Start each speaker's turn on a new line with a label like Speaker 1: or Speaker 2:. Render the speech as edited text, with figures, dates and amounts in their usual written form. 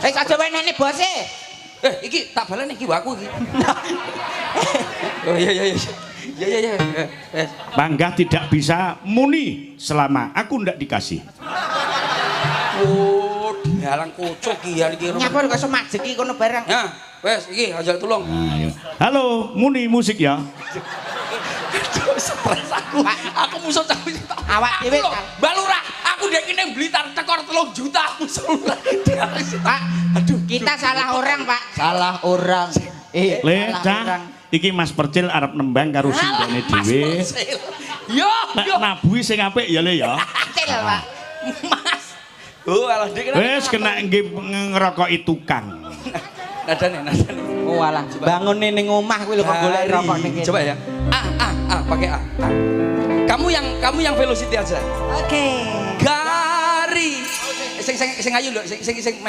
Speaker 1: Aja wenehne bose.
Speaker 2: Iki tak balen iki aku iki. Oh iya. Ya.
Speaker 3: Panggah tidak bisa muni selama aku ndak dikasih.
Speaker 2: Oh, dalang kocok iki ya iki.
Speaker 1: Nyapur kok semajeki kono barang.
Speaker 2: Ya, wes iki aja tulung.
Speaker 3: Ayo. Halo, muni musik ya.
Speaker 2: Stres aku. Aku musuh cawe
Speaker 1: Awak dhewe.
Speaker 2: Mbak Lurah, aku dek kene Blitar tekor 3 juta musuh.
Speaker 1: Pak, aduh, kita salah orang, Pak.
Speaker 4: Salah orang.
Speaker 3: Le, Cah, iki Mas Percil arep nembang karo sindene dhewe.
Speaker 2: Yo,
Speaker 3: Nek nabui sing apik ya Le ya.
Speaker 1: Percil, Pak.
Speaker 2: Mas. Oh, alah dek kena.
Speaker 3: Wis kena nggih ngerokoki tukang.
Speaker 2: Nadane.
Speaker 4: Oh alah, bangun ning omah kuwi lho kok golek rokok ning kene.
Speaker 2: Coba ya. Pakai A. Kamu yang velocity aja.
Speaker 1: Oke.
Speaker 2: Gari. Sing ayu lho, sing